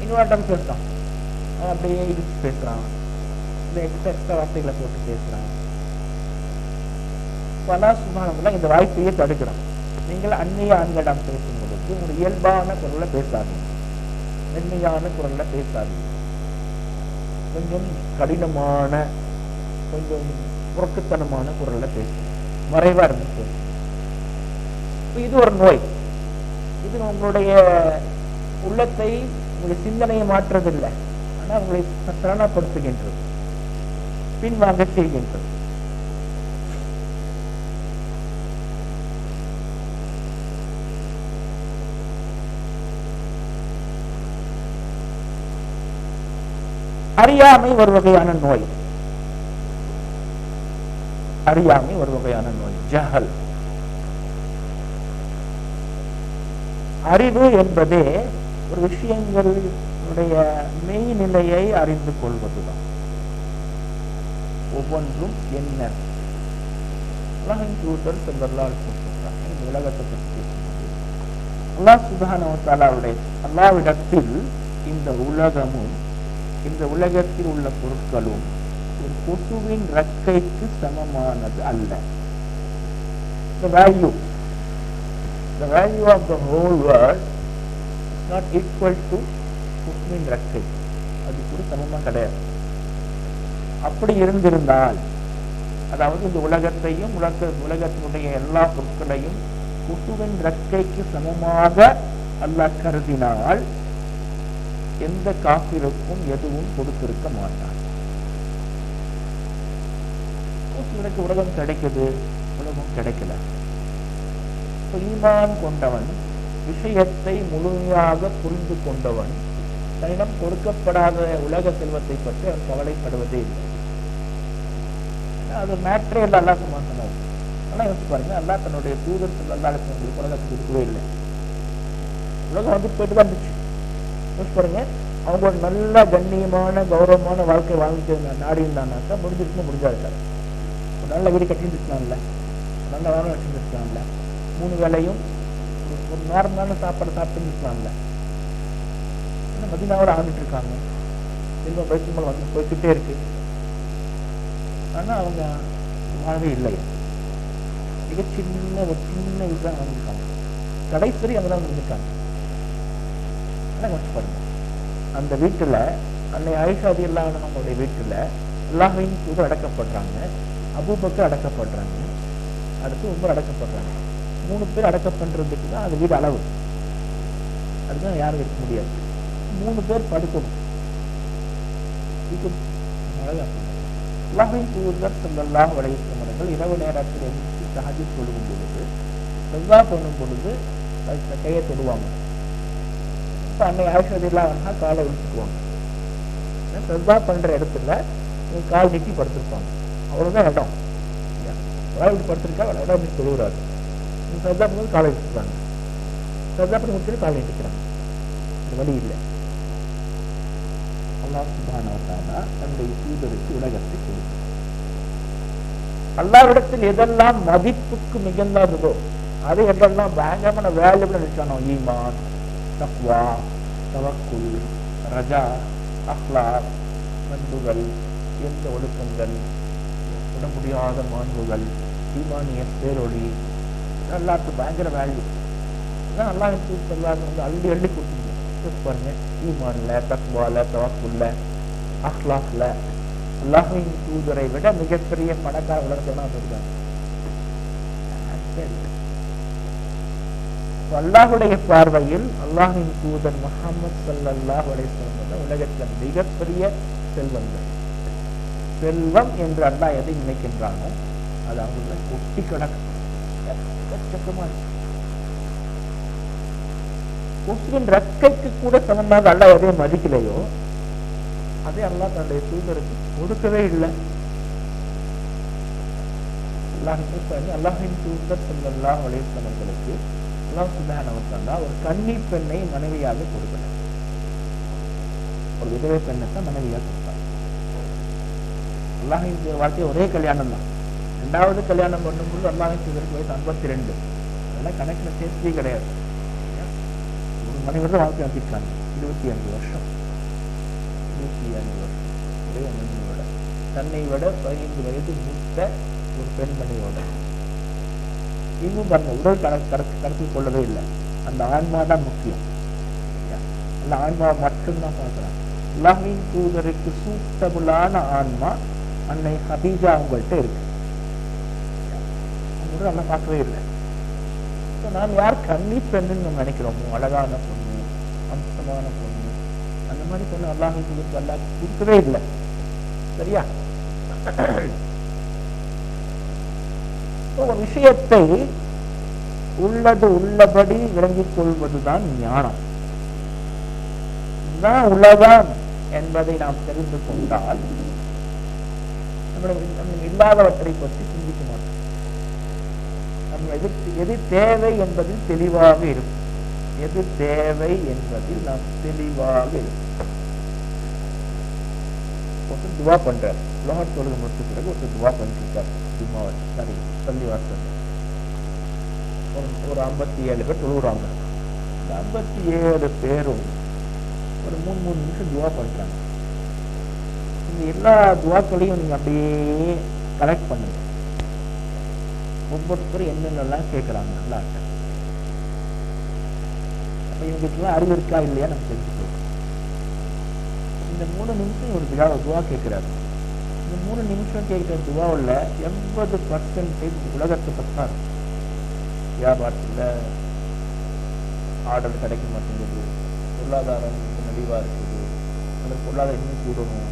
இன்னொரு பேசுறான், அவன் அப்படியே இடிச்சு பேசுறான், இந்த எக்ஸ்ட்ரா வார்த்தைகளை போட்டு பேசுறான். பல சுபானங்கள இந்த வாய்ப்பையே தடுக்கிறான். நீங்கள் அந்நிய ஆண்களிடம் பேசும்பொழுது ஒரு இயல்பான குரல்ல பேசாதீங்க, மென்மையான குரல்ல பேசாதீங்க. கொஞ்சம் கடினமான, கொஞ்சம் புறக்குத்தனமான குரல்ல பேசுங்க, மறைவா இருந்து பேசுங்க. இது ஒரு நோய். இது உங்களுடைய உள்ளத்தை, உங்களுடைய சிந்தனையை மாற்றுறதில்லை, ஆனா உங்களை சலனப்படுத்துகின்றது, பின்வாங்க செய்கின்றது. அறியாமை ஒரு வகையான நோய். அறியாமை ஒரு வகையான நோய், ஜஹல். அறிவு என்பதே ஒரு விஷயங்களுடைய மெய்நிலையை அறிந்து கொள்வதுதான். ஒவ்வொன்றும் என்ன உலகத்தை பற்றி அல்லாஹ் சுப்ஹானஹு வ தஆலாவுடைய அல்லாஹ்விடத்தில் இந்த உலகமும் இந்த உலகத்தில் உள்ள பொருட்களும் ஒரு கொசுவின் ரெக்கைக்கு சமமானது அல்ல. The value of the whole world is not equal to கொசுவின் ரெக்கை. அது கூட சமமா கிடையாது. அப்படி இருந்திருந்தால், அதாவது இந்த உலகத்தையும் உலகத்தினுடைய எல்லா பொருட்களையும் கொசுவின் ரெக்கைக்கு சமமாக அல்லாஹ் கருதினால் எந்த காபிருக்கும் எதுவும் கொடுத்திருக்க மாட்டான். எனக்கு உலகம் கிடைக்குது, உலகம் கிடைக்கல. ஈமான் கொண்டவன், விஷயத்தை முழுமையாக புரிந்து கொண்டவன், தன்னிடம் கொடுக்கப்படாத உலக செல்வத்தை பற்றி அவன் கவலைப்படுவதே இல்லை. அது மேட்ரே இல்லை. அல்லா சும்மா சொன்னார், ஆனால் யோசிச்சு பாருங்க, அல்லாஹ் தன்னுடைய தூதர் ஸல்லல்லாஹு அலைஹி வஸல்லம் உலகத்துக்கு இருக்கவே இல்லை. உலகம் வந்து போயிட்டு தான் இருந்துச்சு. யோசிச்சு பாருங்க, அவங்க ஒரு நல்ல கண்ணியமான கௌரவமான வாழ்க்கை வாழ்ந்துட்டு நாடி இருந்தாங்கனாக்கா முடிஞ்சிருக்குன்னு முடிஞ்சாருக்காரு. ஒரு நல்ல வீடு கட்டியிருந்துருக்கலாம்ல, நல்ல வாரம் வச்சுருந்துருக்கலாம்ல, 3 வேளையும் ஒரு நார்மலான சாப்பாடு சாப்பிட்டுருக்கலாம்ல. ஆனால் மதீனாவோட ஆண்டுட்டு இருக்காங்க, செல்வம் பைத்துல் வந்து போய்கிட்டே இருக்கு. ஆனால் அவங்க வாழவே இல்லை. மிக சின்ன ஒரு சின்ன வீட்டில் வாழ்ந்துருக்காங்க, கடைசி அங்கே தான் இருந்திருக்காங்க. ஆனால் வச்சு பாருங்க, அந்த வீட்டுல அன்னை ஆயிஷா ரலியல்லாஹு அன்ஹா அவங்களுடைய வீட்டுல அல்லாஹ்வின் தூதர் அடக்கப்படுறாங்க, அபூபக்கர் அடக்கப்படுறாங்க, அடுத்து உமர் அடக்கப்படுறாங்க. 3 பேர் அடக்கம் பண்றதுக்கு தான் அது வீடு அளவு. அதுதான் யாரும் இருக்க முடியாது. 3 பேர் படுக்கணும். அல்லாஹ்வின் தூதர் ஸல்லல்லாஹு அலைஹி வஸல்லம் அவர்கள் இரவு நேரத்தில் எழுந்து தஹஜ்ஜுத் தொழுகும் பொழுது, சஜ்தா பண்ணும் பொழுது கையை தொடுவாங்க. அன்னை ஆயிஷா ரலியல்லாஹு அன்ஹா காலை விழுத்துக்குவாங்க. சஜ்தா பண்ற இடத்துல கால் நீட்டி படுத்திருப்பாங்க. அவ்வளவுதான் இடம். இப்படி படுத்திருக்கா இடம் இப்படி தொழுகிறாரு. சஜ்தா பண்ணும்போது காலை விழுத்துக்கிறாங்க, சஜ்தா பண்ணி முடிச்சுட்டு காலை நீட்டிக்கிறாங்க. வழி இல்லை. அல்லாஹ் சுப்ஹானஹு வ தஆலா தன்னுடைய தூதருக்கு உலகத்தை கொடுத்தார். அல்லாஹ்விடத்தில் எதெல்லாம் மதிப்புக்கு மிகுந்ததோ அதை எதெல்லாம் பயங்கரமான வேல்யூபிள் நினைச்சானோ, ஈமான், தக்வா, தவக்குல், ரஜா, அஹ்லாக், பண்புகள், எந்த ஒழுக்கங்கள், விட முடியாத மாண்புகள், ஈமானிய பேரொழி, அல்லாஹ்வுக்கு பயங்கர வேல்யூ. அதான் அல்லாஹ் வந்து அள்ளி அள்ளி கொடுத்துருங்க. பாருங்க, ஈமான்ல, தக்வால, தவக்குல்ல, அஹ்லாக்ல அல்லாஹ்வின் தூதரை விட மிகப்பெரிய பணக்கார உலகத்தை இருக்காங்க. அல்லாஹுடைய பார்வையில் அல்லாஹ்வின் தூதர் முஹம்மது ஸல்லல்லாஹு அலைஹி வஸல்லம் உலகத்தில் மிகப்பெரிய செல்வங்கள். செல்வம் என்று அல்லாஹ் எதை நினைக்கின்றானோ அது அவங்கள கொட்டி கிடக்கும். கொசுவின் ரெக்கைக்கு கூட சமமாக அல்லாஹ் எதையும் மதிக்கலையோ அதே அல்லாஹ் தன்னுடைய தூதருக்கு கொடுக்கவே இல்லை. அல்லாஹ்வின் தூதர் ஸல்லல்லாஹு அலைஹி வஸல்லம் அவர்களுக்கு அல்லாஹ் சுப்ஹானஹு வ தஆலா ஒரு கன்னி பெண்ணை மனைவியாக கொடுக்கல, ஒரு விதவை பெண்ணை தான் மனைவியாக கொடுத்தார். அல்லாஹ்வின் வாழ்க்கை ஒரே கல்யாணம் தான். 2வது கல்யாணம் பண்ணும்போது அல்லாஹ்வின் தூதருக்கு வயசு 52. அதெல்லாம் கணக்கில் சேர்த்தே கிடையாது. ஒரு மனைவியோட வாழ்க்கை நடத்திருக்காங்க 25 வருஷம். 25 வருஷம் ஒரே மனைவியோட, தன்னை விட 15 வயது மூத்த ஒரு பெண்மணியோட. இன்னும் பாருங்க, உடல் கருத்தில் கொள்ளவே இல்லை. அந்த ஆன்மா தான் முக்கியம். அந்த ஆன்மாவை மட்டும்தான் பார்க்கிறாங்க. அல்லாஹ்வின் தூதருக்கு சூட்டபுளான ஆன்மா அன்னை ஹதீஜா அவங்கள்ட்ட இருக்கு. அவங்க எல்லாம் பார்க்கவே இல்லை. நாம் யார் கன்னி பெண்ணுன்னு நம்ம நினைக்கிறோமோ, அழகான பொண்ணு, அம்சமான பொண்ணு, அந்த மாதிரி பொண்ணு அல்லாஹ்வின் தூதருக்கு அல்லாஹ் கொடுக்கவே இல்லை. சரியா? ஒரு விஷயத்தை உள்ளது உள்ளபடி விளங்கிக் கொள்வதுதான் ஞானம். உலகம் என்பதை நாம் தெரிந்து கொண்டால் நம்ம இல்லாதவற்றை பற்றி சிந்திக்க மாட்டோம். நம்ம எது தேவை என்பதில் தெளிவாக இருக்கும். எது தேவை என்பதில் நாம் தெளிவாக இருக்கும். ஒருத்தர் துவா பண்றார், லோகர் தொழுகை முடிச்ச பிறகு ஒருத்தர் துவா பண்ணிருக்கார். சரி, பள்ளிவாசல் ஒரு 57 பேர் தொழுகிறாங்க. இந்த 57 பேரும் ஒரு 3 நிமிஷம் துவா பண்றாங்க. இந்த எல்லா துவாக்களையும் நீங்க அப்படியே கலெக்ட் பண்ணுங்க. ஒவ்வொருத்தரும் என்னென்னலாம் கேட்கறாங்க. நல்லா அப்ப இவங்களுக்குலாம் அறிவு இருக்கா இல்லையா நம்ம தெரிஞ்சுக்கிறோம். இந்த 3 நிமிஷம் ஒரு துவா கேட்கிறாரு. இந்த 3 நிமிஷம் கேட்கிற துவாவில் 80% உலகத்தை பத்தா இருக்கும். வியாபாரத்தில் ஆர்டர் கிடைக்க மாட்டேங்குது, பொருளாதாரம் நலிவா இருக்குது, அந்த பொருளாதாரம் இன்னும் கூடணும்,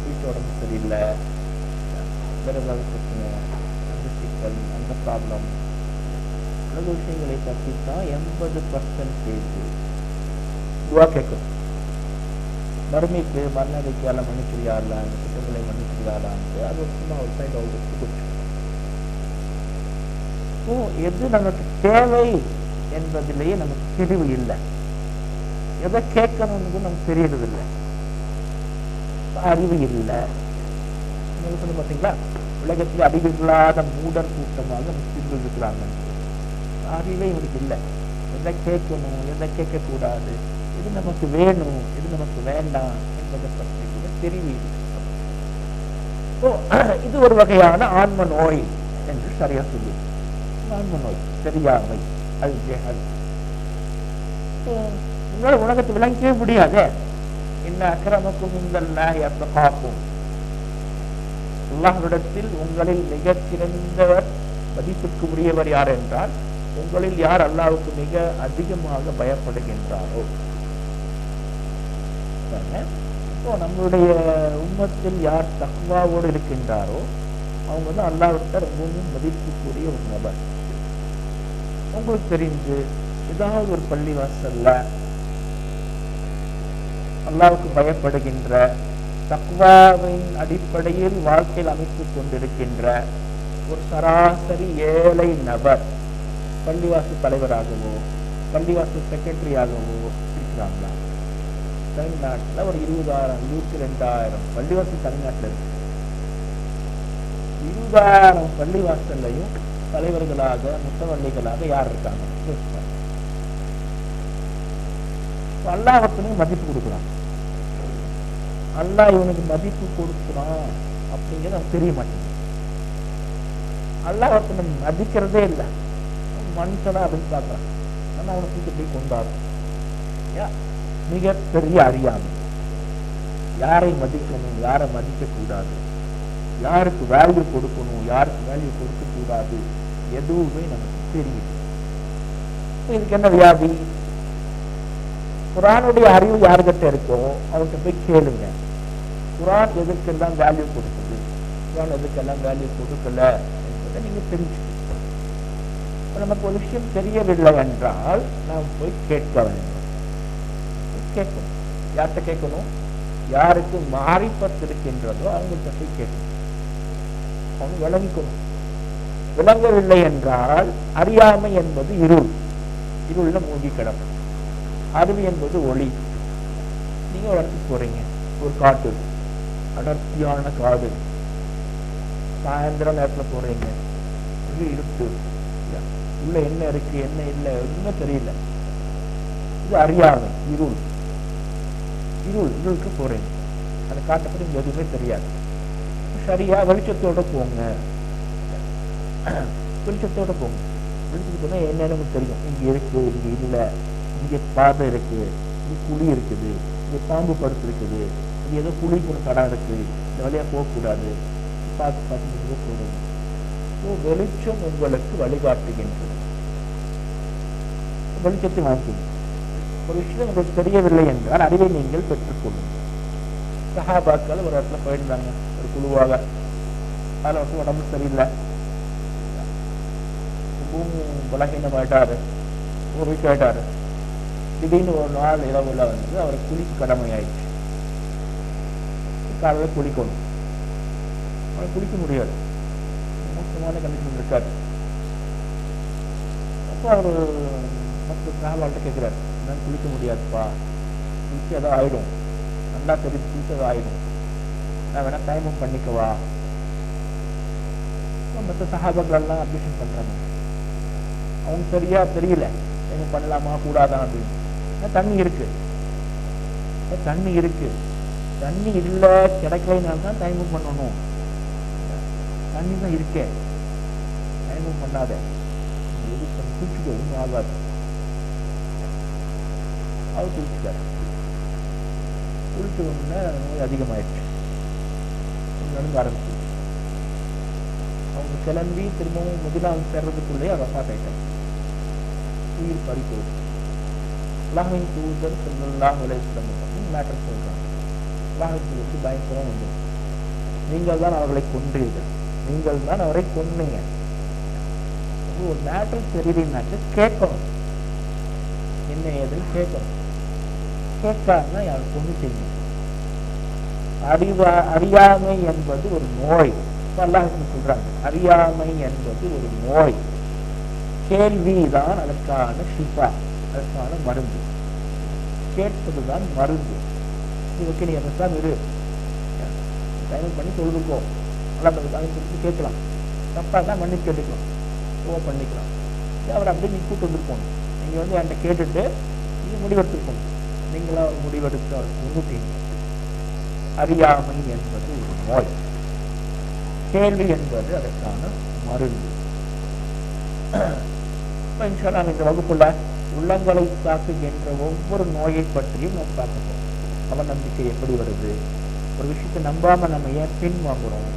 வீட்டு உடம்பு சரியில்லை, வேற ஏதாவது பிரச்சனை, அந்த சிக்கல், அந்த ப்ராப்ளம், உலக விஷயங்களை பற்றி தான் 80% துவா கேட்கும். மறுமைக்கு மன்னரைக்கு எல்லாம் மன்னிச்சிருக்காருல, அந்த குற்றங்களை மன்னிச்சிருக்காரான்ட்டு அது சும்மா ஒரு சைடு கொடுத்து எது நமக்கு தேவை என்பதிலேயே நமக்கு தெளிவு இல்லை. எதை கேட்கணும்னு நமக்கு தெரியறது இல்லை, அறிவு இல்லை. பார்த்தீங்களா, உலகத்தில் அறிவு இல்லாத மூடர் கூட்டமாக முஸ்லிம்கள் இருக்கிறாங்க. அறிவே இவருக்கு இல்லை. எதை கேட்கணும், எதை கேட்கக்கூடாது, எது நமக்கு வேணும், எது நமக்கு வேண்டாம் என்பதை பற்றி கூட தெரியவே இல்லை. இது ஒரு வகையான ஆன்ம நோய் என்று சரியா சொல்லி, ஆன்ம நோய், தெரியாமை, அது ஜெஹல். உங்களால் உலகத்தை விளங்கவே முடியாது. இன்ன அக்ரமக்கும் இந்தல்லாஹி அத்காக்கும், அல்லாஹ்விடத்தில் உங்களில் மிகச் சிறந்தவர், மதிப்புக்கு உரியவர் யார் என்றால், உங்களில் யார் அல்லாஹ்வுக்கு மிக அதிகமாக பயப்படுகின்றாரோ. நம்மளுடைய உம்மத்தில் யார் தக்வாவோடு இருக்கின்றாரோ அவங்க வந்து அல்லாஹ்விட்ட ரொம்பவும் மதிப்புக்குரிய ஒரு நபர். உங்களுக்கு தெரிந்து ஏதாவது ஒரு பள்ளிவாசல்ல அல்லாஹ்வுக்கு பயப்படுகின்ற, தக்வாவின் அடிப்படையில் வாழ்க்கையில் அமைத்துக் கொண்டிருக்கின்ற ஒரு சராசரி ஏழை நபர் பள்ளிவாசல் தலைவராகவோ பள்ளிவாசல் செக்ரட்டரியாகவோ இருக்கிறாங்களா? தமிழ்நாட்டில் ஒரு 20,000 22,000 பள்ளிவாசல் தமிழ்நாட்டில் இருக்கு. 20,000 பள்ளிவாசல்லையும் தலைவர்களாக முத்தவள்ளிகளாக யார் இருக்காங்க? அல்லாஹ்வுக்கு மதிப்பு கொடுக்குறான். அல்லாஹ் இவனுக்கு மதிப்பு கொடுக்குறான் அப்படிங்கிறது அவனுக்கு தெரிய மாட்டேங்குது. அல்லாஹ்வுக்கு மதிக்கிறதே இல்லை, மனுஷனா அப்படின்னு பார்க்கறான். ஆனா அவனுக்கு போய் கொண்டாடும். மிகப்பெரிய அறியாமை. யாரை மதிக்கணும், யாரை மதிக்க கூடாது, யாருக்கு வேல்யூ கொடுக்கணும், யாருக்கு வேல்யூ கொடுக்க கூடாது, எதுவுமே நமக்கு தெரியும். இதுக்கு என்ன வியாதி? குர்ஆனுடைய அறிவு யாருக்கிட்ட இருக்கோ அவர்கிட்ட போய் கேளுங்க. குர்ஆன் எதுக்கெல்லாம் வேல்யூ கொடுக்குது, குர்ஆன் எதுக்கெல்லாம் வேல்யூ கொடுக்கல என்பதை நீங்க தெரிஞ்சுக்கணும். நமக்கு ஒரு விஷயம் தெரியவில்லை என்றால் நாம் போய் கேட்க வேண்டும். கேட்கணும். யார்கிட்ட கேட்கணும்? யாருக்கு மாரிஃபத் இருக்கின்றதோ அவங்கள்ட்ட போய் கேட்கணும். அவங்க விளங்கிக்கணும். விளங்கவில்லை என்றால் அறியாமை என்பது இருள், இருள்ல மூழ்கி கிடக்கும். அறிவு என்பது ஒளி. நீங்க ஒரு இடத்துக்கு போறீங்க, ஒரு காட்டு, அடர்த்தியான காடு, சாயந்தரம் நேரத்துல போறீங்க, இருட்டு, உள்ள என்ன இருக்கு என்ன இல்லை ஒண்ணுமே தெரியல. இது அறியாமை, இருள். இருளுக்கு போறீங்க, அந்த காட்டப்படி எதுவுமே தெரியாது. சரியா வெளிச்சத்தோட போங்க, வெளிச்சத்தோட போங்க. வெளிச்சத்துக்கு போனா என்னன்னு தெரியும். இங்க இருக்கு, இங்க இல்லை, இங்க பாதை இருக்கு, இங்க குழி இருக்குது, இங்க பாம்பு படுத்து இருக்குது, இங்க ஏதோ குழிக்கு ஒரு கடம் இருக்கு, இந்த வழியா போகக்கூடாது, பார்த்து பார்த்து நீங்க போறீங்க. வெளிச்சம் உங்களுக்கு வழிகாட்டுகின்றது. வெளிச்சத்தை வாங்கிக்கணும். ஒரு விஷயம் உங்களுக்கு தெரியவில்லை என்றால் அறிவை நீங்கள் பெற்றுக்கொள்ளுங்கள். சஹாபாக்கள் ஒரு இடத்துல போயிருந்தாங்க, ஒரு குழுவாக. அதில் வந்து உடம்பு சரியில்லை, ரொம்பவும் பலகீனமாயிட்டாரு, வீக் ஆயிட்டாரு. திடீர்னு ஒரு நாள் இரவுல வந்து அவரை குளிக்க கடமை ஆயிடுச்சு. காலையில் குளிக்கணும், அவரை குளிக்க முடியாது, மோசமான கண்டிஷன் இருக்காரு. அப்போ அவர் மற்ற சஹாபாக்கிட்ட கேட்கிறாரு, நான் குளிக்க முடியாதுப்பா, குளிக்க ஏதோ ஆயிடும், நல்லா தெரிஞ்சு குளிக்க ஏதோ ஆயிடும், நான் வேணா டைமும் பண்ணிக்கவா? மற்ற சஹாபாக்கள் எல்லாம் அப்ஜெக்ஷன் பண்றாங்க. அவங்க சரியா தெரியல டைமும் பண்ணலாமா கூடாதான் அப்படின்னு. தண்ணி இருக்கு, தண்ணி இருக்கு, தண்ணி இல்லை கிடைக்கலைனால்தான் டைமும் பண்ணணும். தண்ணி தான் இருக்கே, டைமும் பண்ணாத, குளிச்சுட்டு ஒன்றும் ஆகாது. அவர் குளிச்சுட்டார். குளிச்சு உடனே நோய் அதிகமாயிடுச்சு, நடுங்க ஆரம்பிச்சு. அவங்க கிளம்பி திரும்பவும் முதலாம் சேர்றதுக்குள்ளேயே அவர் வஃபாத் ஆயிட்டார். உயிர் பறி போகுது. அல்லாஹ்வின் தூதர் ஸல்லல்லாஹு அலைஹி வஸல்லம் மேட்டர் சொல்றாங்க. அல்லாஹ்வின் தூதருக்கு பயங்கரம் வந்து, நீங்கள் தான் அவர்களை கொன்றீர்கள், நீங்கள் தான் அவரை கொன்னீங்க. ஒரு மேட்டர் தெரியலனாக்க கேட்கணும், என்ன ஏதுன்னு கேட்கணும். கேட்காம யாரும் கொண்டு செய்யணும். அறியாமை என்பது ஒரு நோய். அல்லாஹ் சொல்றாங்க, அறியாமை என்பது ஒரு நோய். கேள்விதான் அதற்கான ஷிஃபா, அதற்கான மருந்து. கேட்பதுதான் மருந்து. ஓகே, நீ பேசாம இரு, டைம் பண்ணி சொல்லிருக்கோம், நல்லா பதில் கேட்கலாம், தப்பா தான் மன்னிப்பு கேட்டுக்கலாம், பண்ணிக்கலாம். அவர் அப்படியே நீ கூட்டு வந்துருக்கோம். நீங்க என்கிட்ட கேட்டுட்டு நீங்க முடிவெடுத்துருக்கணும். நீங்களா ஒரு முடிவெடுத்து அவர் முன்னுட்டீங்க. அறியாமை என்பது ஒரு நோய், கேள்வி என்பது அதற்கான மருந்து. இந்த வகுப்புல உள்ளங்களை தாக்குகின்ற ஒவ்வொரு நோயை பற்றியும் நாம் பார்க்க போறோம். அவநம்பிக்கை எப்படி வருது, ஒரு விஷயத்தை நம்பாம நம்ம ஏன் பின் வாங்குறோம்,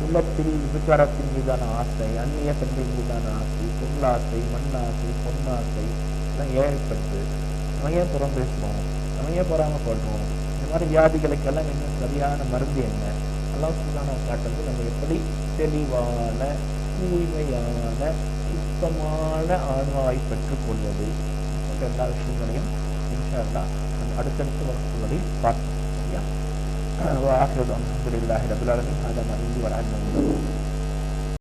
உள்ளத்தில் விபச்சாரத்தின் மீதான ஆசை, அந்நிய பெண்கள் மீதான ஆசை, பொருளாசை, மண்ணாசை, பொன்னாசை எல்லாம் ஏற்பட்டு நம்ம ஏன் புறம் பேசுறோம், நம்ம ஏன் பொறாமப்படுறோம், இந்த மாதிரி வியாதிகளுக்கெல்லாம் என்ன சரியான மருந்து என்ன, எல்லாம் சொல்லான காட்டுறது நம்ம எப்படி தெளிவான தூய்மையான சுத்தமான ஆன்மாவை பெற்றுக் கொள்வது போன்ற எல்லா விஷயங்களையும் இன்ஷா அல்லாஹ் அடுத்தடுத்த வகுப்புகளில் பார்ப்போம். ஆகியோடு அல்ஹம்துலில்லாஹி ரப்பில் ஆலமீன். ஹாதா மா இன்தி வ லா இல்ம இல்லா